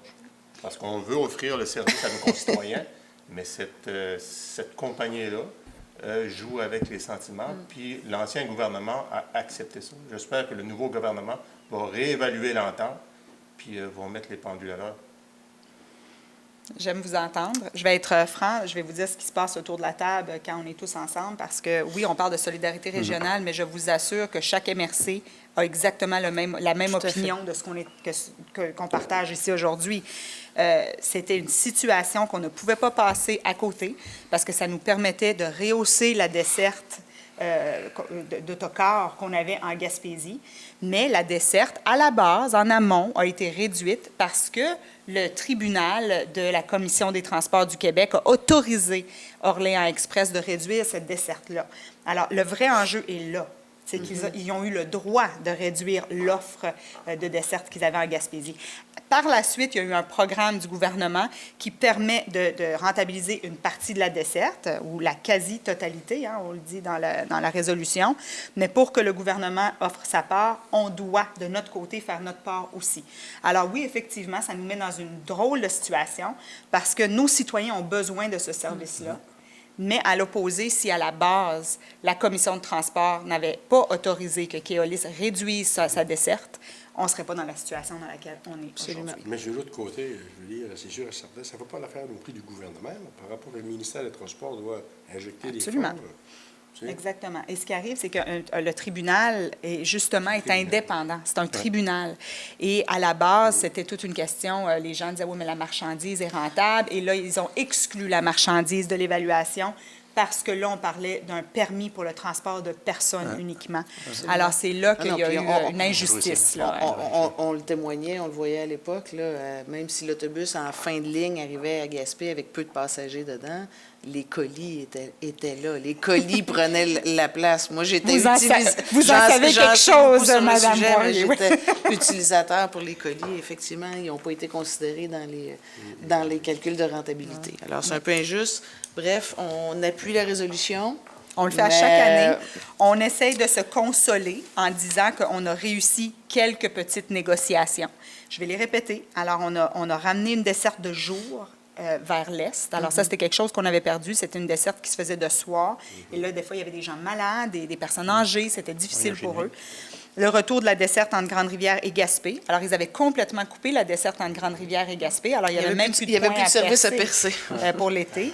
Parce qu'on veut offrir le service à nos concitoyens, mais cette compagnie-là joue avec les sentiments, puis l'ancien gouvernement a accepté ça. J'espère que le nouveau gouvernement va réévaluer l'entente, puis va mettre les pendules à l'heure. J'aime vous entendre. Je vais être franc, je vais vous dire ce qui se passe autour de la table quand on est tous ensemble, parce que oui, on parle de solidarité régionale, mais je vous assure que chaque MRC a exactement la même opinion de ce qu'on partage ici aujourd'hui. C'était une situation qu'on ne pouvait pas passer à côté, parce que ça nous permettait de rehausser la desserte d'autocars qu'on avait en Gaspésie. Mais la desserte, à la base, en amont, a été réduite parce que le tribunal de la Commission des transports du Québec a autorisé Orléans Express de réduire cette desserte-là. Alors, le vrai enjeu est là. C'est qu'ils ont eu le droit de réduire l'offre de desserte qu'ils avaient en Gaspésie. Par la suite, il y a eu un programme du gouvernement qui permet de rentabiliser une partie de la desserte, ou la quasi-totalité, hein, on le dit dans la résolution. Mais pour que le gouvernement offre sa part, on doit, de notre côté, faire notre part aussi. Alors oui, effectivement, ça nous met dans une drôle de situation parce que nos citoyens ont besoin de ce service-là. Mais à l'opposé, si à la base, la Commission de transport n'avait pas autorisé que Keolis réduise sa desserte, on ne serait pas dans la situation dans laquelle on est aujourd'hui. Mais de l'autre côté, je veux dire, c'est sûr et certain, ça ne va pas l'affaire non plus du gouvernement. Par rapport au ministère des Transports doit injecter des fonds. Absolument. Exactement. Et ce qui arrive, c'est que le tribunal est indépendant. C'est un tribunal. Et à la base, c'était toute une question. Les gens disaient, oui, mais la marchandise est rentable. Et là, ils ont exclu la marchandise de l'évaluation parce que là, on parlait d'un permis pour le transport de personnes uniquement. Alors, c'est là qu'il y a puis eu une injustice. Là. On le témoignait, on le voyait à l'époque, là, même si l'autobus en fin de ligne arrivait à Gaspé avec peu de passagers dedans, les colis étaient là. Les colis prenaient la place. Moi, j'étais Vous en savez quelque chose, Madame Poirier, oui. J'étais utilisateur pour les colis. Effectivement, ils n'ont pas été considérés dans les calculs de rentabilité. Alors, c'est un peu injuste. Bref, on appuie la résolution. On le fait à chaque année. On essaye de se consoler en disant qu'on a réussi quelques petites négociations. Je vais les répéter. Alors, on a ramené une desserte de jour vers l'est. Alors, ça, c'était quelque chose qu'on avait perdu. C'était une desserte qui se faisait de soir. Et là, des fois, il y avait des gens malades, des personnes âgées. C'était difficile pour eux. Le retour de la desserte entre Grande-Rivière et Gaspé. Alors, ils avaient complètement coupé la desserte entre Grande-Rivière et Gaspé. Alors, il y avait même plus de points service à percer pour l'été.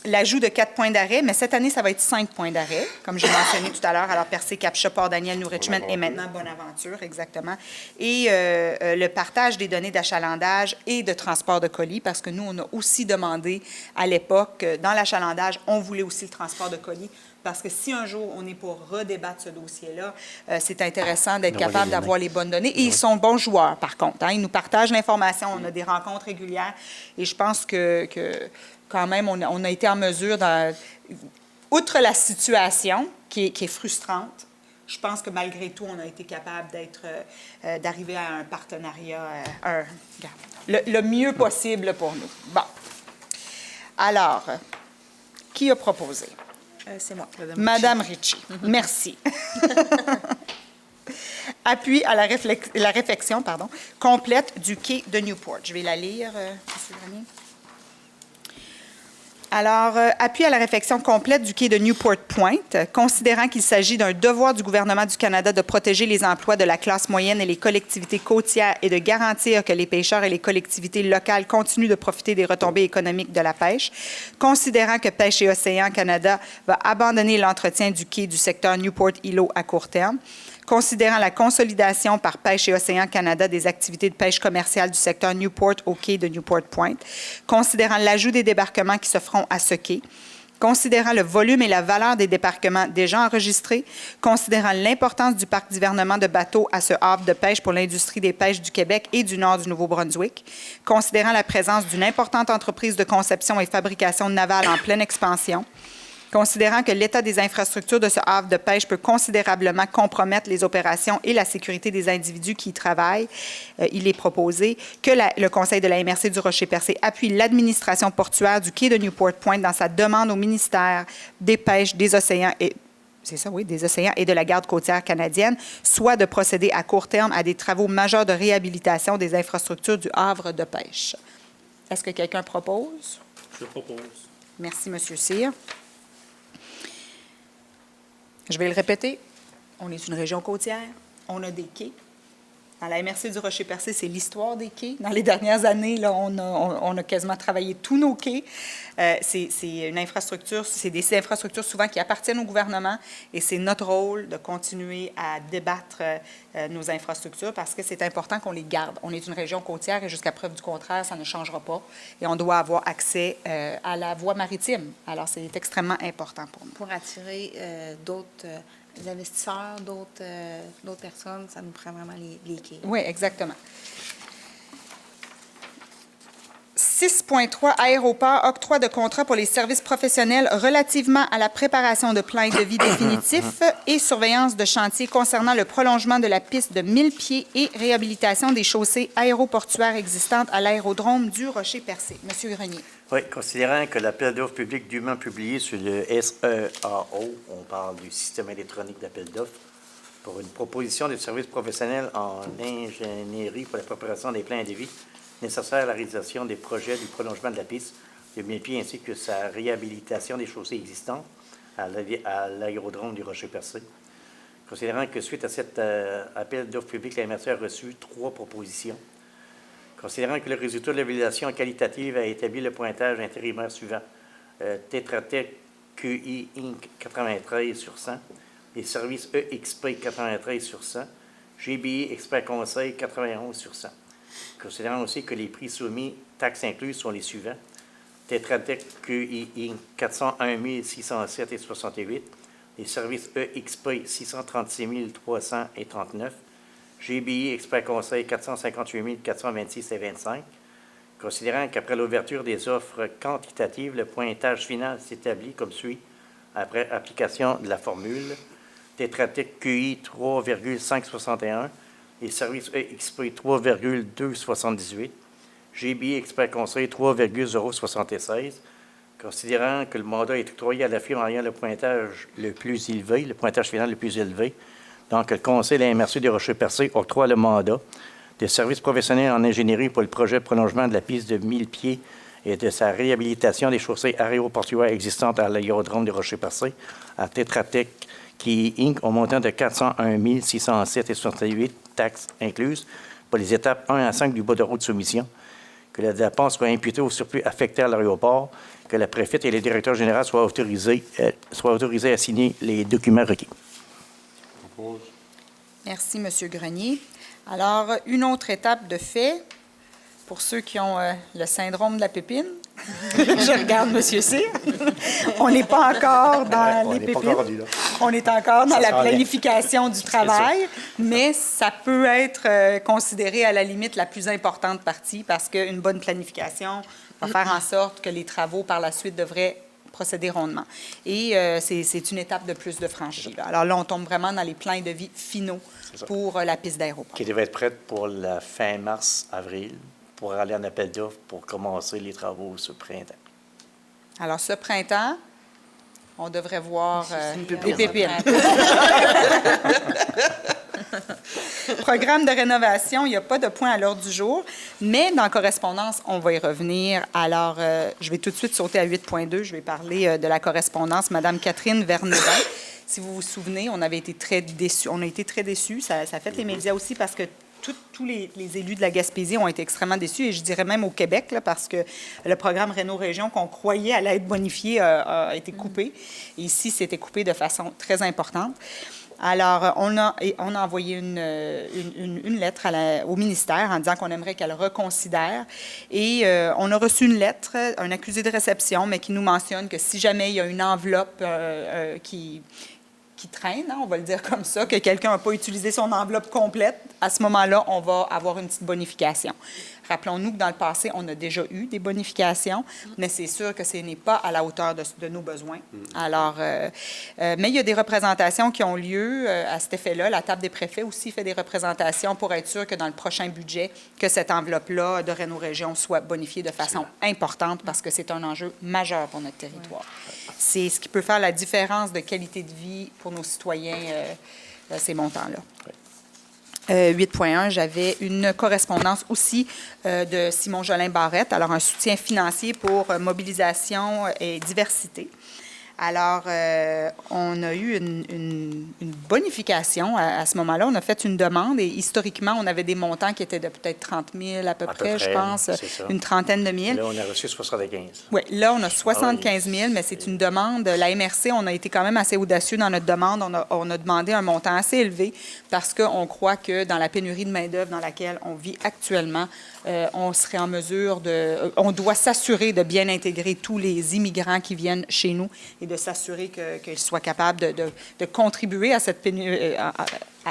L'ajout de 4 points d'arrêt, mais cette année, ça va être 5 points d'arrêt, comme j'ai mentionné tout à l'heure. Alors, Percé, Capcha, Port-Daniel, New Richmond et maintenant Bonaventure, exactement. Et le partage des données d'achalandage et de transport de colis, parce que nous, on a aussi demandé à l'époque, dans l'achalandage, on voulait aussi le transport de colis, parce que si un jour on est pour redébattre ce dossier-là, c'est intéressant d'être capable d'avoir les bonnes données. Et ils sont bons joueurs, par contre. Hein. Ils nous partagent l'information, on a des rencontres régulières. Et je pense que quand même, on a été en mesure, outre la situation qui est frustrante, je pense que malgré tout, on a été capable d'arriver à un partenariat le mieux possible pour nous. Bon. Alors, qui a proposé? C'est moi. Madame Ritchie. Merci. Appui à la réflexion complète du quai de Newport. Je vais la lire, M. Grenier. Alors, appui à la réflexion complète du quai de Newport Point, considérant qu'il s'agit d'un devoir du gouvernement du Canada de protéger les emplois de la classe moyenne et les collectivités côtières et de garantir que les pêcheurs et les collectivités locales continuent de profiter des retombées économiques de la pêche, considérant que Pêche et Océan Canada va abandonner l'entretien du quai du secteur Newport-Îlot à court terme, considérant la consolidation par Pêche et Océan Canada des activités de pêche commerciale du secteur Newport au quai de Newport Point, considérant l'ajout des débarquements qui se feront à ce quai, considérant le volume et la valeur des débarquements déjà enregistrés, considérant l'importance du parc d'hivernement de bateaux à ce havre de pêche pour l'industrie des pêches du Québec et du nord du Nouveau-Brunswick, considérant la présence d'une importante entreprise de conception et fabrication navale en pleine expansion, considérant que l'état des infrastructures de ce havre de pêche peut considérablement compromettre les opérations et la sécurité des individus qui y travaillent, il est proposé que le Conseil de la MRC du Rocher-Percé appuie l'administration portuaire du quai de Newport Point dans sa demande au ministère des Pêches, des Océans et des Océans et de la Garde côtière canadienne, soit de procéder à court terme à des travaux majeurs de réhabilitation des infrastructures du havre de pêche. Est-ce que quelqu'un propose? Je propose. Merci, M. Cyr. Je vais le répéter. On est une région côtière. On a des quais. Dans la MRC du Rocher-Percé, c'est l'histoire des quais. Dans les dernières années, là, on a quasiment travaillé tous nos quais. C'est une infrastructure, c'est des infrastructures souvent qui appartiennent au gouvernement et c'est notre rôle de continuer à débattre nos infrastructures parce que c'est important qu'on les garde. On est une région côtière et jusqu'à preuve du contraire, ça ne changera pas et on doit avoir accès à la voie maritime. Alors, c'est extrêmement important pour nous. Pour attirer d'autres investisseurs, d'autres personnes, ça nous prend vraiment les quais. Oui, exactement. 6.3 Aéroport, octroi de contrat pour les services professionnels relativement à la préparation de plans de vie définitifs et surveillance de chantier concernant le prolongement de la piste de 1000 pieds et réhabilitation des chaussées aéroportuaires existantes à l'aérodrome du Rocher-Percé. Monsieur Grenier. Oui, considérant que l'appel d'offres public dûment publié sur le SEAO, on parle du système électronique d'appel d'offres, pour une proposition de service professionnel en ingénierie pour la préparation des plans de vie nécessaires à la réalisation des projets du prolongement de la piste de 1000 pieds ainsi que sa réhabilitation des chaussées existantes à l'aérodrome du Rocher-Percé. Considérant que suite à cet appel d'offres public, la MRC a reçu 3 propositions. Considérant que le résultat de l'évaluation qualitative a établi le pointage intérimaire suivant. Tetra Tech QI Inc. 93 sur 100, les services EXP 93 sur 100, GBI Expert Conseil 91 sur 100. Considérant aussi que les prix soumis, taxes incluses, sont les suivants. Tetra Tech QI Inc. 401 607 et 68. Les services EXP 636 339. GBI Expert Conseil 458 426 et 25. Considérant qu'après l'ouverture des offres quantitatives, le pointage final s'établit comme suit après application de la formule. Tetra Tech QI 3,561. Les services EXP 3,278. GBI Expert Conseil 3,076. Considérant que le mandat est octroyé à la firme ayant le pointage le plus élevé, le pointage final le plus élevé, donc le Conseil de la MRC des Rochers-Percés octroie le mandat de services professionnels en ingénierie pour le projet de prolongement de la piste de 1000 pieds et de sa réhabilitation des chaussées aéroportuaires existantes à l'aérodrome des Rochers-Percés à Tetra Tech qui Inc. au montant de 401 607 et 68 taxes incluses pour les étapes 1 à 5 du bas de route de soumission, que la dépense soit imputée au surplus affecté à l'aéroport, que la préfète et le directeur général soient autorisés à signer les documents requis. Merci, M. Grenier. Alors, une autre étape de fait, pour ceux qui ont le syndrome de la pépine. Je regarde M. Cyr. On n'est pas encore dans les pépines. On est encore dans la planification du travail, mais ça peut être considéré à la limite la plus importante partie parce qu'une bonne planification va faire en sorte que les travaux par la suite devraient procéder rondement. Et c'est une étape de plus de franchie. Là. Alors là, on tombe vraiment dans les plans de vie finaux pour la piste d'aéroport. Qui devait être prête pour la fin mars-avril pour aller en appel d'offres pour commencer les travaux ce printemps. Alors, ce printemps, on devrait voir des pépines. Programme de rénovation, il n'y a pas de point à l'ordre du jour, mais dans correspondance, on va y revenir. Alors, je vais tout de suite sauter à 8.2. Je vais parler de la correspondance. Madame Catherine Vernedin, si vous vous souvenez, on avait été très déçus. On a été très déçus. Ça a fait les médias aussi parce que tous les élus de la Gaspésie ont été extrêmement déçus, et je dirais même au Québec, là, parce que le programme Réno-Région qu'on croyait allait être bonifié a été coupé. Et ici, c'était coupé de façon très importante. Alors, on a envoyé une lettre au ministère en disant qu'on aimerait qu'elle reconsidère. Et on a reçu une lettre, un accusé de réception, mais qui nous mentionne que si jamais il y a une enveloppe qui traîne, hein, on va le dire comme ça, que quelqu'un n'a pas utilisé son enveloppe complète, à ce moment-là, on va avoir une petite bonification. Rappelons-nous que dans le passé, on a déjà eu des bonifications, mais c'est sûr que ce n'est pas à la hauteur de nos besoins. Alors, mais il y a des représentations qui ont lieu à cet effet-là. La table des préfets aussi fait des représentations pour être sûr que dans le prochain budget, que cette enveloppe-là de Réno-Région soit bonifiée de façon importante parce que c'est un enjeu majeur pour notre territoire. C'est ce qui peut faire la différence de qualité de vie pour nos citoyens, ces montants-là. 8.1, j'avais une correspondance aussi de Simon Jolin Barrette, alors un soutien financier pour mobilisation et diversité. Alors, on a eu une bonification à ce moment-là. On a fait une demande et historiquement, on avait des montants qui étaient de peut-être 30 000 à peu près, je pense, une trentaine de mille. Là, on a reçu 75. Oui, là, on a 75 000, mais c'est une demande. La MRC, on a été quand même assez audacieux dans notre demande. On a demandé un montant assez élevé parce qu'on croit que dans la pénurie de main-d'œuvre dans laquelle on vit actuellement, on serait en mesure on doit s'assurer de bien intégrer tous les immigrants qui viennent chez nous et de s'assurer qu'ils soient capables de contribuer à cette pénurie, à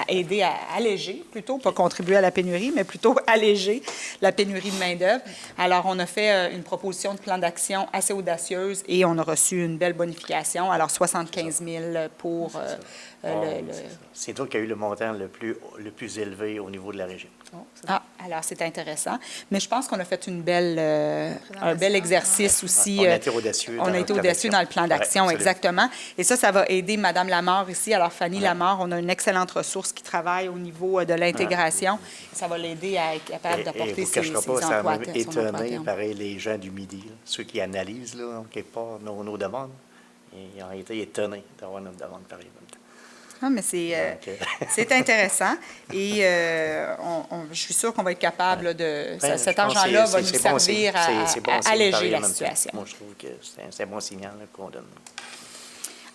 aider à alléger, plutôt, pas contribuer à la pénurie, mais plutôt alléger la pénurie de main-d'œuvre. Alors, on a fait une proposition de plan d'action assez audacieuse et on a reçu une belle bonification. Alors, 75 000 pour C'est toi qui as eu le montant le plus élevé au niveau de la région. Alors c'est intéressant. Mais je pense qu'on a fait un bel exercice aussi. On a été audacieux. On a été audacieux dans le plan d'action, exactement. Et ça va aider Mme Lamarre ici. Alors, Fanny Lamarre, on a une excellente ressource qui travaille au niveau de l'intégration. Ça va l'aider à être capable d'apporter ses emplois. Ça m'a étonné, pareil, les gens du Midi, là, ceux qui analysent, là, quelque part, nos demandes. Ils ont été étonnés d'avoir notre demande pareil en même temps. Ah, mais c'est intéressant. Et je suis sûre qu'on va être capable cet argent-là va nous servir à alléger la situation. Moi, je trouve que c'est un bon signal qu'on donne.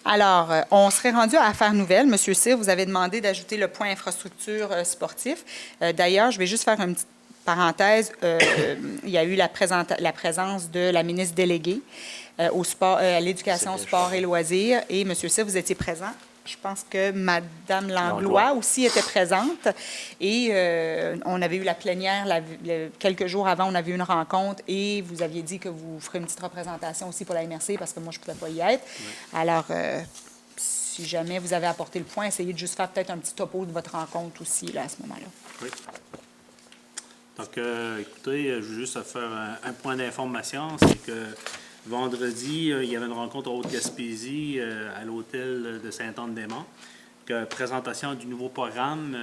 Alors, on serait rendu à Affaires nouvelles. Monsieur Cyr, vous avez demandé d'ajouter le point infrastructure sportif. D'ailleurs, je vais juste faire une petite parenthèse, il y a eu la présence de la ministre déléguée au sport, à l'éducation, sport et loisirs. Et M. Cyr, vous étiez présent. Je pense que Mme Langlois aussi était présente. Et on avait eu la plénière quelques jours avant, on avait eu une rencontre et vous aviez dit que vous ferez une petite représentation aussi pour la MRC parce que moi, je ne pouvais pas y être. Oui. Alors, si jamais vous avez apporté le point, essayez de juste faire peut-être un petit topo de votre rencontre aussi là, à ce moment-là. Oui. Donc, écoutez, je veux juste faire un point d'information, c'est que vendredi, il y avait une rencontre en Haute-Gaspésie à l'hôtel de Sainte-Anne-des-Monts. Présentation du nouveau programme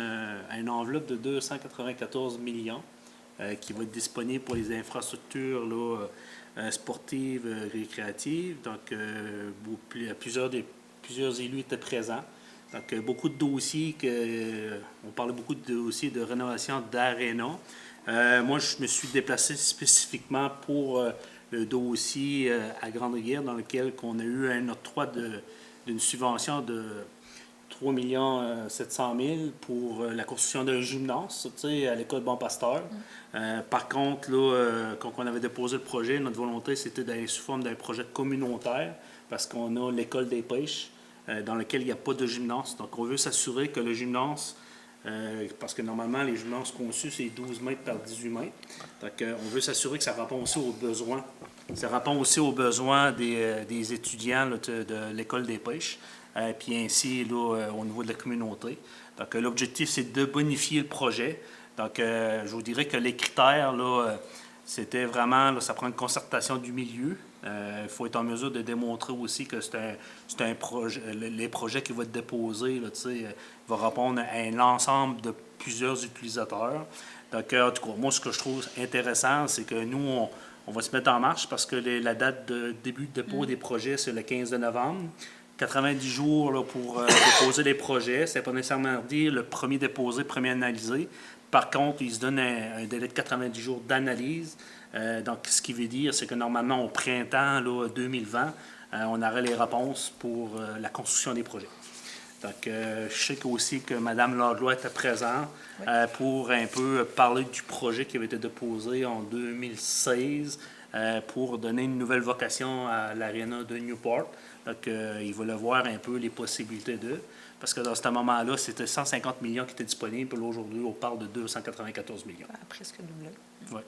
à une enveloppe de 294 millions qui va être disponible pour les infrastructures là, sportives, récréatives. Donc, plusieurs élus étaient présents. Donc, beaucoup de dossiers, on parlait beaucoup de dossiers de rénovation d'aréna. Moi, je me suis déplacé spécifiquement pour le dossier à Grande-Rivière, dans lequel on a eu un octroi d'une subvention de 3 700 000 pour la construction d'un gymnase, tu sais, à l'école Bon Pasteur. Par contre, là, quand on avait déposé le projet, notre volonté, c'était d'aller sous forme d'un projet communautaire, parce qu'on a l'école des pêches, dans lequel il n'y a pas de gymnase. Donc, on veut s'assurer que le gymnase, parce que normalement, les gymnases conçus, c'est 12 mètres par 18 mètres. Donc, on veut s'assurer que ça répond aussi aux besoins. Ça répond aussi aux besoins des étudiants là, de l'école des pêches, puis ainsi là, au niveau de la communauté. Donc, l'objectif, c'est de bonifier le projet. Donc, je vous dirais que les critères, là, c'était vraiment, là, ça prend une concertation du milieu. Il faut être en mesure de démontrer aussi que c'est un projet, les projets qui vont être déposés, là, vont répondre à un ensemble de plusieurs utilisateurs. Donc, en tout cas, moi, ce que je trouve intéressant, c'est que nous, on va se mettre en marche parce que la date de début de dépôt des projets, c'est le 15 novembre. 90 jours là, pour déposer les projets. C'est pas nécessairement dire le premier déposé, premier analysé. Par contre, il se donne un délai de 90 jours d'analyse. Donc, ce qui veut dire, c'est que normalement, au printemps là, 2020, on aurait les réponses pour la construction des projets. Donc, je sais aussi que Mme Langlois était présente pour un peu parler du projet qui avait été déposé en 2016 pour donner une nouvelle vocation à l'aréna de Newport. Donc, il voulait voir un peu les possibilités d'eux. Parce que dans ce moment-là, c'était 150 millions qui étaient disponibles. Puis aujourd'hui, on parle de 294 millions. Presque doublé. Oui.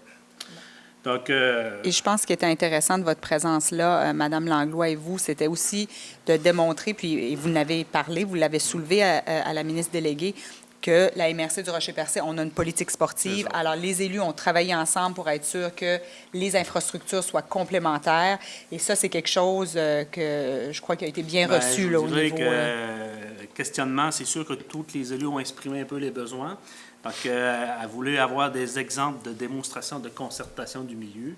Donc, et je pense ce qui était intéressant de votre présence-là, Mme Langlois et vous, c'était aussi de démontrer, puis et vous en avez parlé, vous l'avez soulevé à la ministre déléguée, que la MRC du Rocher-Percé, on a une politique sportive. Alors, les élus ont travaillé ensemble pour être sûr que les infrastructures soient complémentaires. Et ça, c'est quelque chose que je crois qui a été bien reçu là, au niveau... questionnement, c'est sûr que tous les élus ont exprimé un peu les besoins. Donc, elle a voulu avoir des exemples de démonstration de concertation du milieu.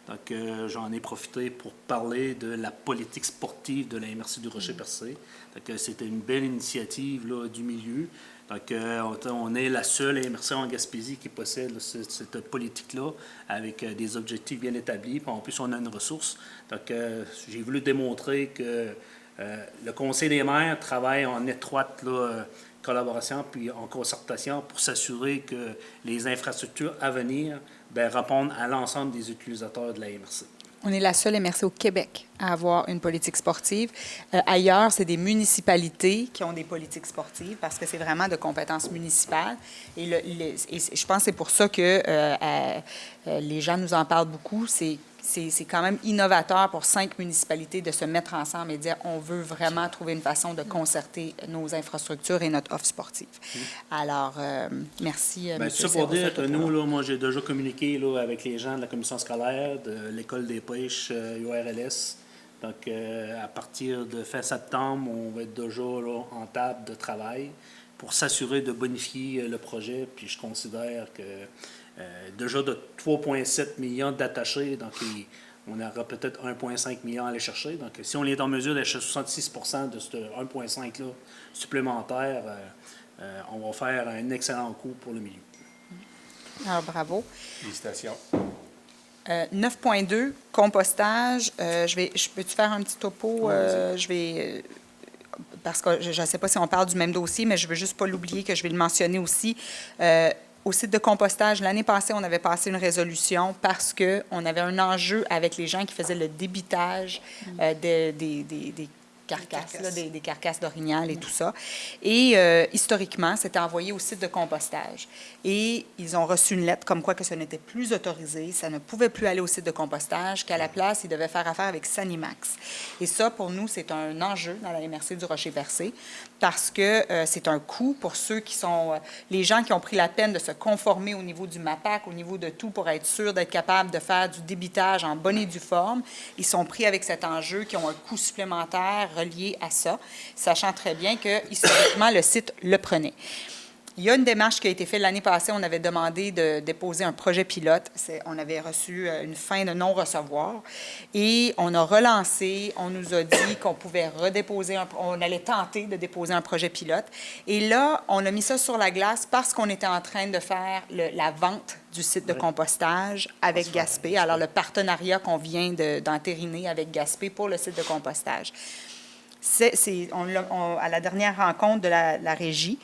Donc, j'en ai profité pour parler de la politique sportive de la MRC du Rocher-Percé. Donc, c'était une belle initiative là, du milieu. Donc, on est la seule MRC en Gaspésie qui possède cette politique-là avec des objectifs bien établis. Puis en plus, on a une ressource. Donc, j'ai voulu démontrer que le Conseil des maires travaille en étroite là, collaboration puis en concertation pour s'assurer que les infrastructures à venir répondent à l'ensemble des utilisateurs de la MRC. On est la seule MRC au Québec à avoir une politique sportive. Ailleurs, c'est des municipalités qui ont des politiques sportives parce que c'est vraiment de compétences municipales. Et je pense que c'est pour ça que les gens nous en parlent beaucoup. C'est quand même innovateur pour 5 municipalités de se mettre ensemble et dire on veut vraiment trouver une façon de concerter nos infrastructures et notre offre sportive. Alors, merci, M. Ça pour dire que nous, là, moi, j'ai déjà communiqué là, avec les gens de la commission scolaire, de l'École des pêches URLS. Donc, à partir de fin septembre, on va être déjà là, en table de travail pour s'assurer de bonifier le projet. Puis je considère que déjà de 3,7 millions d'attachés, donc on aura peut-être 1,5 million à aller chercher. Donc, si on est en mesure d'acheter 66 % de ce 1,5 là supplémentaire, on va faire un excellent coup pour le milieu. Alors, bravo. Félicitations. 9.2, compostage. Je peux-tu faire un petit topo? Parce que je ne sais pas si on parle du même dossier, mais je ne veux juste pas l'oublier que je vais le mentionner aussi. Au site de compostage, l'année passée, on avait passé une résolution parce qu'on avait un enjeu avec les gens qui faisaient le débitage des carcasses, là, des carcasses d'orignal et tout ça. Et historiquement, c'était envoyé au site de compostage. Et ils ont reçu une lettre comme quoi que ce n'était plus autorisé, ça ne pouvait plus aller au site de compostage, qu'à la place, ils devaient faire affaire avec Sanimax. Et ça, pour nous, c'est un enjeu dans la MRC du Rocher-Percé parce que c'est un coût pour ceux qui sont... les gens qui ont pris la peine de se conformer au niveau du MAPAC, au niveau de tout, pour être sûr d'être capable de faire du débitage en bonne et due forme. Ils sont pris avec cet enjeu qui ont un coût supplémentaire relié à ça, sachant très bien que, historiquement, le site le prenait. Il y a une démarche qui a été faite l'année passée. On avait demandé de déposer un projet pilote. On avait reçu une fin de non-recevoir. Et on a relancé. On nous a dit qu'on pouvait redéposer, on allait tenter de déposer un projet pilote. Et là, on a mis ça sur la glace parce qu'on était en train de faire la vente du site de compostage avec Gaspé. Alors, le partenariat qu'on vient d'entériner avec Gaspé pour le site de compostage. À la dernière rencontre de la régie,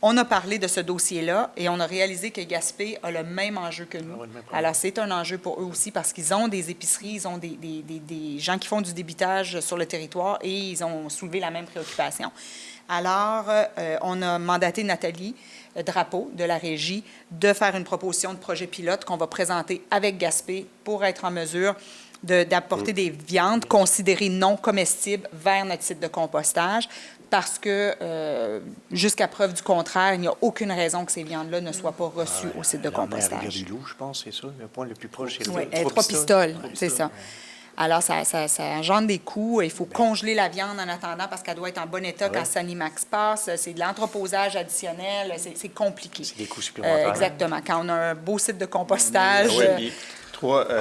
on a parlé de ce dossier-là et on a réalisé que Gaspé a le même enjeu que nous. Alors, c'est un enjeu pour eux aussi parce qu'ils ont des épiceries, ils ont des gens qui font du débitage sur le territoire et ils ont soulevé la même préoccupation. Alors, on a mandaté Nathalie Drapeau de la régie de faire une proposition de projet pilote qu'on va présenter avec Gaspé pour être en mesure d'apporter des viandes considérées non comestibles vers notre site de compostage parce que, jusqu'à preuve du contraire, il n'y a aucune raison que ces viandes-là ne soient pas reçues au site de compostage. Rivière-du-Loup, je pense, c'est ça, le point le plus proche. Oui, Trois-Pistoles, c'est ça. Alors, ça engendre des coûts. Il faut congeler la viande en attendant parce qu'elle doit être en bon état quand Sanimax passe. C'est de l'entreposage additionnel. C'est compliqué. C'est des coûts supplémentaires. Exactement. Quand on a un beau site de compostage...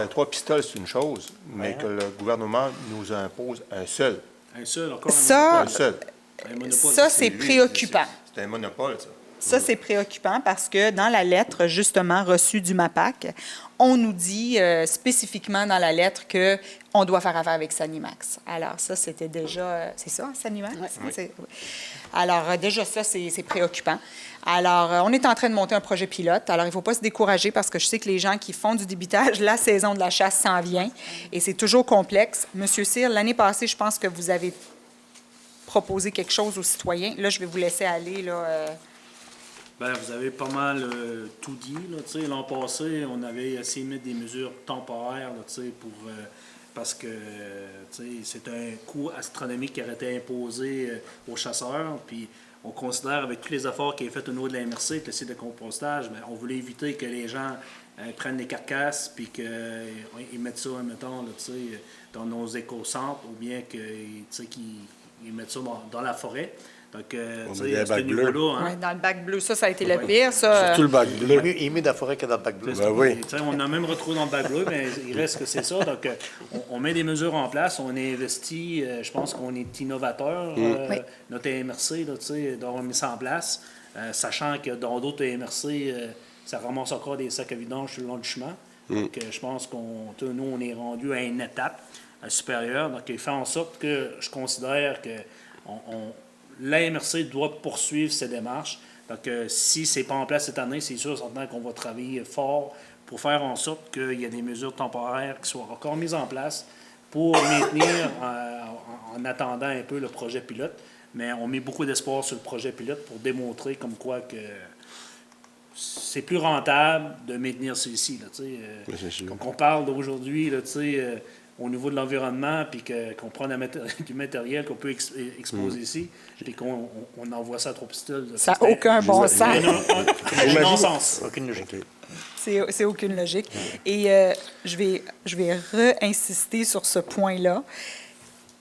Trois pistoles, c'est une chose, mais que le gouvernement nous impose un seul. Un seul, encore Ça, Un seul. un monopole. ça c'est préoccupant. C'est un monopole, ça. Ça, c'est préoccupant parce que dans la lettre, justement, reçue du MAPAC, on nous dit spécifiquement dans la lettre qu'on doit faire affaire avec Sanimax. Alors, ça, c'était déjà... c'est ça, Sanimax? Oui. Alors, déjà, ça, c'est préoccupant. Alors, on est en train de monter un projet pilote. Alors, il ne faut pas se décourager parce que je sais que les gens qui font du débitage, la saison de la chasse s'en vient et c'est toujours complexe. Monsieur Cyr, l'année passée, je pense que vous avez proposé quelque chose aux citoyens. Là, je vais vous laisser aller, là... Bien, vous avez pas mal tout dit. L'an passé, on avait essayé de mettre des mesures temporaires là, parce que c'est un coût astronomique qui aurait été imposé aux chasseurs. Puis on considère, avec tous les efforts qui sont faits au niveau de la MRC, avec le site de compostage, bien, on voulait éviter que les gens prennent des carcasses puis qu'ils mettent ça, mettons, là, dans nos écocentres ou bien qu'ils mettent ça dans la forêt. Donc, tu sais, à ce niveau-là... Hein? Oui, dans le bac bleu, ça a été le pire. Ça, Surtout le bac bleu. Il est mieux dans la forêt que dans le bac bleu. Ben oui. On a même retrouvé dans le bac bleu, mais il reste que c'est ça. Donc, on met des mesures en place, on investit, je pense qu'on est innovateur, notre MRC, d'avoir mis ça en place, sachant que dans d'autres MRC, ça ramasse encore des sacs à vidange sur le long du chemin. Donc, je pense nous, on est rendu à une étape supérieure. Donc, il fait en sorte que je considère que la MRC doit poursuivre ses démarches. Donc, si ce n'est pas en place cette année, c'est sûr certainement qu'on va travailler fort pour faire en sorte qu'il y ait des mesures temporaires qui soient encore mises en place pour maintenir, en attendant un peu le projet pilote. Mais on met beaucoup d'espoir sur le projet pilote pour démontrer comme quoi que c'est plus rentable de maintenir celui-ci. Donc, on parle d'aujourd'hui, au niveau de l'environnement, puis qu'on prend du matériel qu'on peut exposer ici, puis qu'on envoie ça à Trois-Pistoles. Ça n'a aucun bon sens. Non-sens. Aucune logique. C'est aucune logique. Et je vais re-insister sur ce point-là.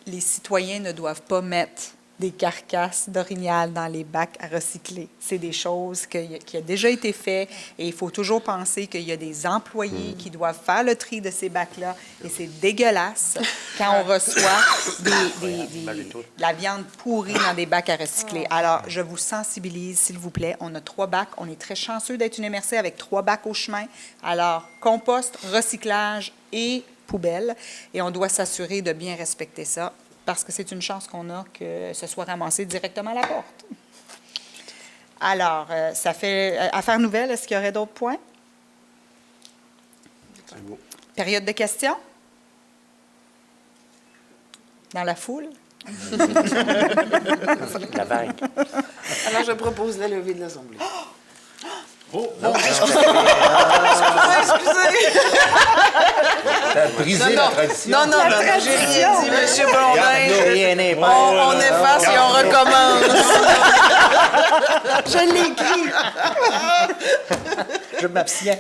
Les citoyens ne doivent pas mettre des carcasses d'orignal dans les bacs à recycler. C'est des choses qui ont déjà été faites et il faut toujours penser qu'il y a des employés qui doivent faire le tri de ces bacs-là et c'est dégueulasse quand on reçoit de la viande pourrie dans des bacs à recycler. Alors, je vous sensibilise, s'il vous plaît. On a 3 bacs. On est très chanceux d'être une MRC avec 3 bacs au chemin. Alors, compost, recyclage et poubelle. Et on doit s'assurer de bien respecter ça, parce que c'est une chance qu'on a que ce soit ramassé directement à la porte. Alors, ça fait affaires nouvelles. Est-ce qu'il y aurait d'autres points? C'est beau. Période de questions? Dans la foule? La vague. Alors, je propose la levée de l'Assemblée. Oh, T'as brisé la tradition. Non, j'ai rien dit, M. Blondin. Rien n'est On efface et on recommence. Je l'ai écrit. Je m'abstiens.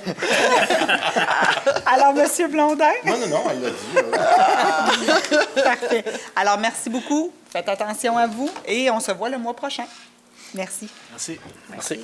Alors, M. Blondin? Non, elle l'a dit. Parfait. Alors, merci beaucoup. Faites attention à vous et on se voit le mois prochain. Merci. merci. Merci.